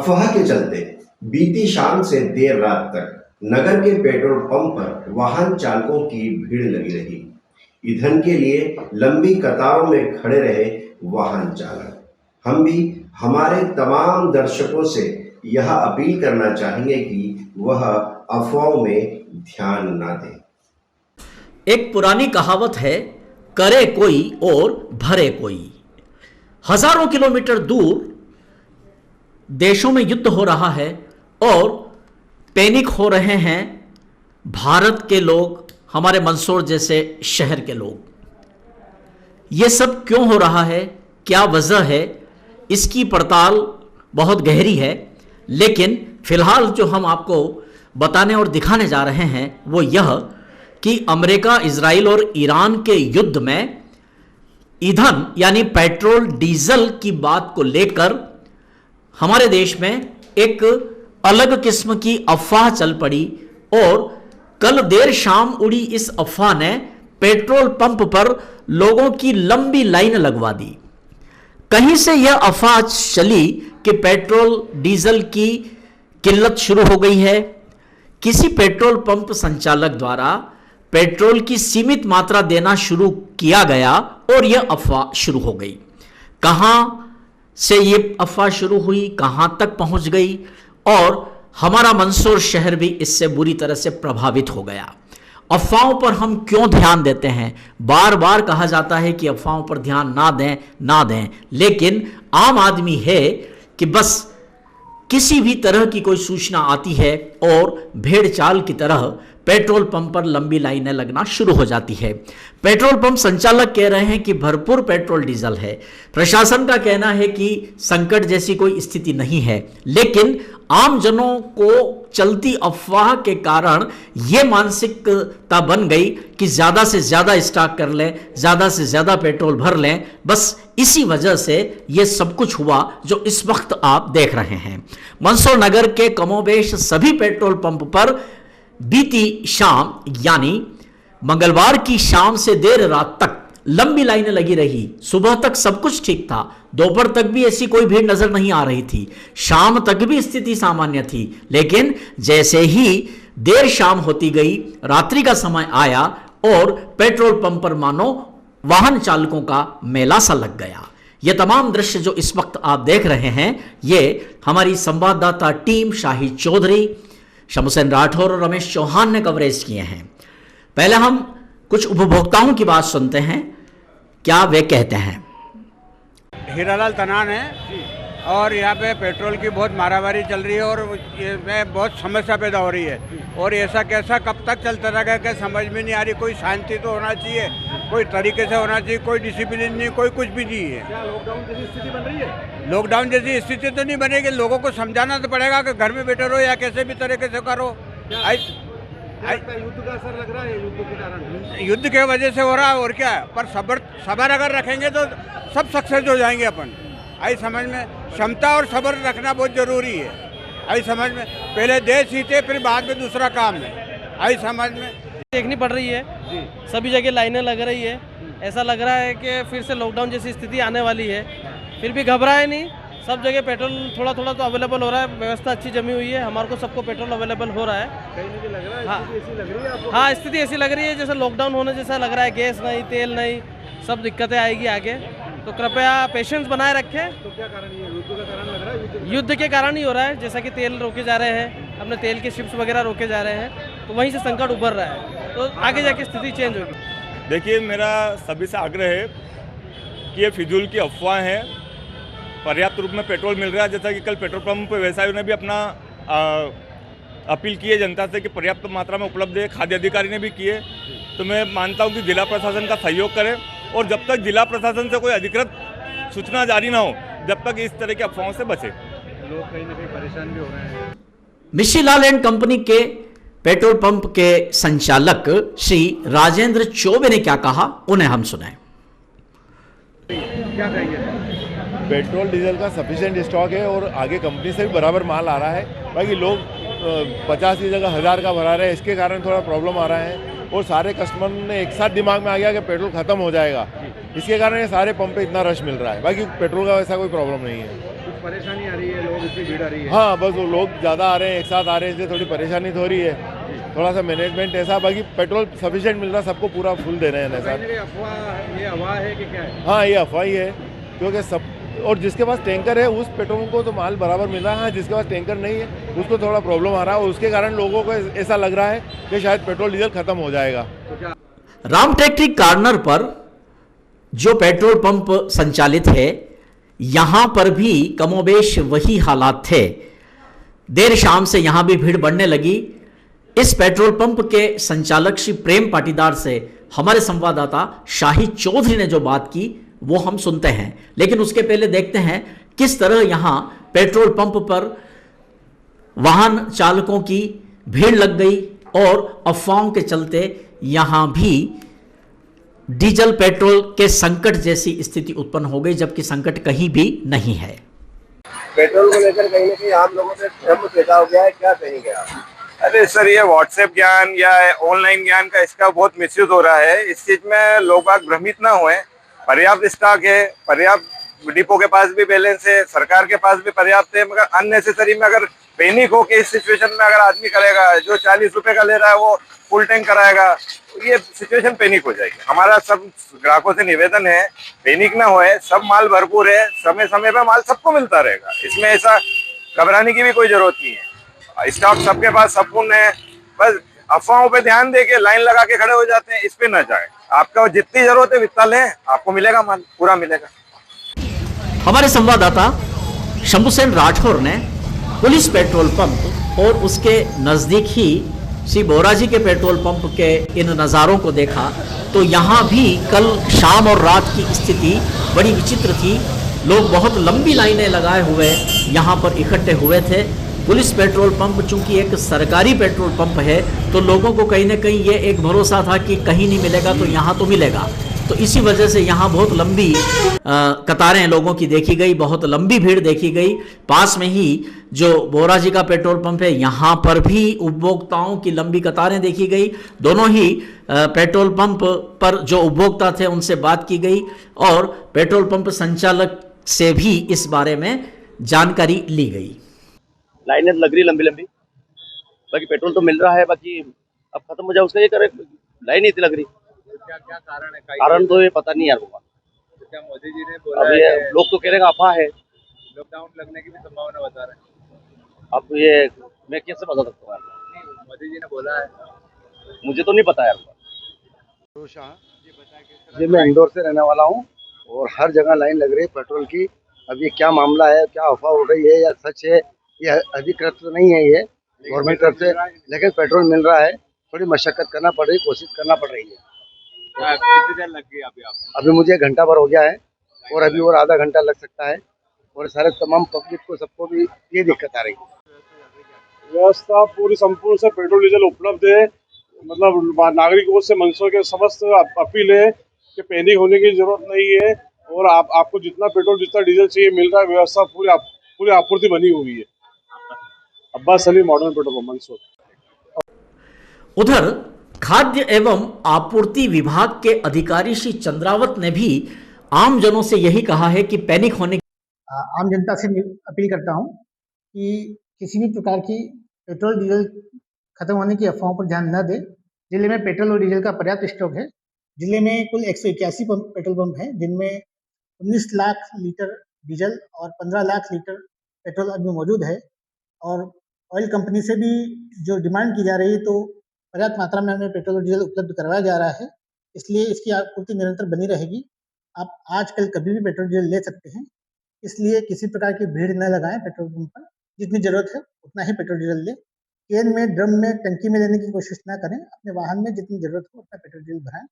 अफवाह के चलते बीती शाम से देर रात तक नगर के पेट्रोल पंप पर वाहन चालकों की भीड़ लगी रही। ईंधन के लिए लंबी कतारों में खड़े रहे वाहन चालक। हम भी हमारे तमाम दर्शकों से यह अपील करना चाहेंगे कि वह अफवाहों में ध्यान ना दें। एक पुरानी कहावत है, करे कोई और भरे कोई। हजारों किलोमीटर दूर देशों में युद्ध हो रहा है और पैनिक हो रहे हैं भारत के लोग, हमारे मंदसौर जैसे शहर के लोग। ये सब क्यों हो रहा है, क्या वजह है, इसकी पड़ताल बहुत गहरी है। लेकिन फिलहाल जो हम आपको बताने और दिखाने जा रहे हैं वो यह कि अमेरिका, इजराइल और ईरान के युद्ध में ईंधन यानी पेट्रोल डीजल की बात को लेकर हमारे देश में एक अलग किस्म की अफवाह चल पड़ी और कल देर शाम उड़ी इस अफवाह ने पेट्रोल पंप पर लोगों की लंबी लाइन लगवा दी। कहीं से यह अफवाह चली कि पेट्रोल डीजल की किल्लत शुरू हो गई है। किसी पेट्रोल पंप संचालक द्वारा पेट्रोल की सीमित मात्रा देना शुरू किया गया और यह अफवाह शुरू हो गई। कहां से यह अफवाह शुरू हुई, कहां तक पहुंच गई और हमारा मंदसौर शहर भी इससे बुरी तरह से प्रभावित हो गया। अफवाहों पर हम क्यों ध्यान देते हैं? बार बार कहा जाता है कि अफवाहों पर ध्यान ना दें, लेकिन आम आदमी है कि बस किसी भी तरह की कोई सूचना आती है और भेड़ चाल की तरह पेट्रोल पंप पर लंबी लाइनें लगना शुरू हो जाती है। पेट्रोल पंप संचालक कह रहे हैं कि भरपूर पेट्रोल डीजल है। प्रशासन का कहना है कि संकट जैसी कोई स्थिति नहीं है, लेकिन आम जनों को चलती अफवाह के कारण यह मानसिकता बन गई कि ज्यादा से ज्यादा स्टॉक कर लें, ज्यादा से ज्यादा पेट्रोल भर लें। बस इसी वजह से यह सब कुछ हुआ जो इस वक्त आप देख रहे हैं। मंदसौर नगर के कमोबेश सभी पेट्रोल पंप पर बीती शाम यानी मंगलवार की शाम से देर रात तक लंबी लाइनें लगी रही। सुबह तक सब कुछ ठीक था, दोपहर तक भी ऐसी कोई भीड़ नजर नहीं आ रही थी, शाम तक भी स्थिति सामान्य थी। लेकिन जैसे ही देर शाम होती गई, रात्रि का समय आया और पेट्रोल पंप पर मानो वाहन चालकों का मेला सा लग गया। ये तमाम दृश्य जो इस वक्त आप देख रहे हैं, ये हमारी संवाददाता टीम शाही चौधरी, शमशेन राठौर और रमेश चौहान ने कवरेज किए हैं। पहले हम कुछ उपभोक्ताओं की बात सुनते हैं, क्या वे कहते हैं। हीरालाल तनान है और यहाँ पे पेट्रोल की बहुत मारामारी चल रही है और इसमें बहुत समस्या पैदा हो रही है और ऐसा कैसा कब तक चलता रहेगा क्या समझ में नहीं आ रही। कोई शांति तो होना चाहिए, कोई तरीके से होना चाहिए, कोई डिसिप्लिन नहीं, कोई कुछ भी नहीं है। क्या लॉकडाउन जैसी स्थिति बन रही है? लॉकडाउन जैसी स्थिति तो नहीं बनेगी, लोगों को समझाना तो पड़ेगा कि घर में बैठे रहो या कैसे भी तरीके से करो। युद्ध का असर लग रहा है, युद्ध के कारण, युद्ध के वजह से हो रहा है और क्या है। पर सबर अगर रखेंगे तो सब सक्सेस हो जाएंगे अपन। आई समझ में, क्षमता और सबर रखना बहुत जरूरी है। आई समझ में, पहले देश जीते फिर बाद में दूसरा काम है। आई समझ में देखनी पड़ रही है, सभी जगह लाइनें लग रही है। ऐसा लग रहा है कि फिर से लॉकडाउन जैसी स्थिति आने वाली है। फिर भी घबराए नहीं, सब जगह पेट्रोल थोड़ा थोड़ा तो अवेलेबल हो रहा है, व्यवस्था अच्छी जमी हुई है, हमारे को सबको पेट्रोल अवेलेबल हो रहा है। कहीं ना कहीं लग रहा है, हाँ, स्थिति ऐसी लग रही है आपको? हाँ, स्थिति ऐसी लग रही है जैसे लॉकडाउन होने जैसा लग रहा है। गैस नहीं, तेल नहीं, सब दिक्कतें आएगी आगे, तो कृपया पेशेंस बनाए रखें। तो क्या कारण है? युद्ध का कारण लग रहा है? युद्ध के कारण ही हो रहा है, जैसा कि तेल रोके जा रहे हैं, अपने तेल के शिप्स वगैरह रोके जा रहे हैं, तो वहीं से संकट उभर रहा है, तो आगे जाके स्थिति चेंज होगी। देखिए, मेरा सभी से आग्रह है कि ये फिजूल की अफवाह है। पर्याप्त रूप में पेट्रोल मिल रहा है, जैसा कि कल पेट्रोल पंप व्यवसायियों ने भी अपना अपील की है जनता से कि पर्याप्त मात्रा में उपलब्ध है। खाद्य अधिकारी ने भी किए। तो मैं मानता हूं कि जिला प्रशासन का सहयोग करें और जब तक जिला प्रशासन से कोई अधिकृत सूचना जारी ना हो, जब तक इस तरह की अफवाहों से बचे। लोग कहीं ना कहीं परेशान भी हो रहे हैं। मिशीलाल एंड कंपनी के पेट्रोल पंप के संचालक श्री राजेंद्र चौबे ने क्या कहा, उन्हें हम सुनाएं। क्या कहेंगे? पेट्रोल डीजल का सफिशिएंट स्टॉक है और आगे कंपनी से भी बराबर माल आ रहा है। बाकी लोग 50 की जगह 1000 का भरा रहे हैं, इसके कारण थोड़ा प्रॉब्लम आ रहा है। और सारे कस्टमर ने एक साथ दिमाग में आ गया कि पेट्रोल खत्म हो जाएगा, इसके कारण ये सारे पंप पे इतना रश मिल रहा है। बाकी पेट्रोल का वैसा कोई प्रॉब्लम नहीं है। परेशानी आ रही है, लोग इतनी भीड़ आ रही है। हाँ, बस वो लोग ज़्यादा आ रहे हैं, एक साथ आ रहे हैं, इसलिए थोड़ी परेशानी तो हो रही है। थोड़ा सा मैनेजमेंट ऐसा, बाकी पेट्रोल सफिशिएंट मिल रहा, सबको पूरा फुल दे रहे हैं कहीं ऐसा। ना कहीं अफवाह, ये हवा है कि क्या है? हाँ, ये अफवाह ही है, क्योंकि सब और जिसके पास टैंकर है उस पेट्रोल को तो माल बराबर मिल रहा है। हाँ, जिसके पास टैंकर नहीं है उसको थोड़ा प्रॉब्लम आ रहा है और उसके कारण लोगों को ऐसा लग रहा है कि शायद पेट्रोल डीजल खत्म हो जाएगा। तो क्या राम टेकरी कॉर्नर पर जो पेट्रोल पंप संचालित है, यहां पर भी कमोबेश वही हालात थे। देर शाम से यहां भी भीड़ बढ़ने लगी। इस पेट्रोल पंप के संचालक श्री प्रेम पाटीदार से हमारे संवाददाता शाहिद चौधरी ने जो बात की वो हम सुनते हैं, लेकिन उसके पहले देखते हैं किस तरह यहां पेट्रोल पंप पर वाहन चालकों की भीड़ लग गई और अफवाहों के चलते यहां भी डीजल पेट्रोल के संकट जैसी स्थिति उत्पन्न हो गई, जबकि संकट कहीं भी नहीं है। पेट्रोल को लेकर कहीं ना कहीं आम लोगों में भ्रम पैदा हो गया है, क्या कहेंगे आप? अरे सर, ये व्हाट्सएप ज्ञान या ऑनलाइन ज्ञान का इसका बहुत मिसयूज हो रहा है। इस चीज में लोग बाग भ्रमित ना हुए। पर्याप्त स्टॉक है, पर्याप्त डिपो के पास भी बैलेंस है, सरकार के पास भी पर्याप्त है, मगर अननेसेसरी में अगर पैनिक हो के इस सिचुएशन में अगर आदमी करेगा, जो 40 रुपए का ले रहा है वो फुल टैंक कराएगा, ये सिचुएशन पैनिक हो जाएगी। हमारा सब ग्राहकों से निवेदन है, पैनिक ना होए, सब माल भरपूर है, समय समय पे माल सबको मिलता रहेगा, इसमें ऐसा घबराने की भी कोई जरूरत नहीं है। स्टॉक सबके पास संपूर्ण है, बस अफवाहों पे ध्यान दे के लाइन लगा के खड़े हो जाते हैं, इस पे न जाए। आपका जितनी जरूरत है वित्ता लें, आपको मिलेगा माल, पूरा मिलेगा। हमारे संवाददाता शंभुसेन राठौर ने पुलिस पेट्रोल पंप और उसके नज़दीक ही श्री बोराजी के पेट्रोल पंप के इन नज़ारों को देखा, तो यहाँ भी कल शाम और रात की स्थिति बड़ी विचित्र थी। लोग बहुत लंबी लाइनें लगाए हुए यहाँ पर इकट्ठे हुए थे। पुलिस पेट्रोल पंप चूंकि एक सरकारी पेट्रोल पंप है, तो लोगों को कहीं ना कहीं ये एक भरोसा था कि कहीं नहीं मिलेगा तो यहाँ तो मिलेगा, तो इसी वजह से यहाँ बहुत लंबी कतारें लोगों की देखी गई, बहुत लंबी भीड़ देखी गई। पास में ही जो बोराजी का पेट्रोल पंप है, यहाँ पर भी उपभोक्ताओं की लंबी कतारें देखी गई। दोनों ही पेट्रोल पंप पर जो उपभोक्ता थे उनसे बात की गई और पेट्रोल पंप संचालक से भी इस बारे में जानकारी ली गई। लाइनें लग रही लंबी लंबी, बाकी पेट्रोल तो मिल रहा है, बाकी अब खत्म हो जाए उसका ये करे, लाइन इतनी लग रही। क्या क्या कारण है? कारण तो ये पता नहीं यार बाबा। तो क्या मोदी जी ने बोला अब है ये लोग तो कह रहे हैं अफवाह है, लॉकडाउन लगने की भी संभावना बता रहे हैं? अब ये मैं कैसे बता सकता हूँ यार, नहीं, मोदी जी ने बोला है। मुझे तो नहीं पता यार। जी, मैं इंदौर से रहने वाला हूँ और हर जगह लाइन लग रही है पेट्रोल की। अब ये क्या मामला है, क्या अफवाह हो रही है या सच है, ये अधिकृत तो नहीं है ये गवर्नमेंट तरफ से, लेकिन पेट्रोल मिल रहा है। थोड़ी मशक्कत करना पड़ रही है, कोशिश करना पड़ रही है। कितनी देर लग गई अभी आपको? अभी मुझे 1 घंटा भर हो गया है और अभी और आधा घंटा लग सकता है, और सारे तमाम पब्लिक को सबको भी ये दिक्कत आ रही है। व्यवस्था पूरी संपूर्ण से पेट्रोल डीजल उपलब्ध है। मतलब नागरिकों से मंचों के समस्त अपील है कि पैनिक होने की जरूरत नहीं है और आपको जितना पेट्रोल जितना डीजल चाहिए मिल रहा है। व्यवस्था पूरी आपूर्ति बनी हुई है। Abbas Salim modern petrol pump Mandsaur. उधर खाद्य एवं आपूर्ति विभाग के अधिकारी श्री चंद्रावत ने भी आम जनों से यही कहा है कि पैनिक होने आम जनता से अपील करता हूं कि किसी भी प्रकार की पेट्रोल डीजल खत्म होने की अफवाहों पर ध्यान न दें। जिले में पेट्रोल और डीजल का पर्याप्त स्टॉक है। जिले में कुल 181 पेट्रोल पंप हैं, जिनमें 19 लाख लीटर डीजल और 15 लाख लीटर पेट्रोल अभी मौजूद है। और ऑयल कंपनी से भी जो डिमांड की जा रही है, तो पर्याप्त मात्रा में हमें पेट्रोल और डीजल उपलब्ध करवाया जा रहा है, इसलिए इसकी आपूर्ति निरंतर बनी रहेगी। आप आजकल कभी भी पेट्रोल डीजल ले सकते हैं, इसलिए किसी प्रकार की भीड़ न लगाएं। पेट्रोल पंप पर जितनी जरूरत है उतना ही पेट्रोल डीजल लें। कैन में, ड्रम में, टंकी में लेने की कोशिश ना करें। अपने वाहन में जितनी जरूरत हो उतना पेट्रोल डीजल भराएं।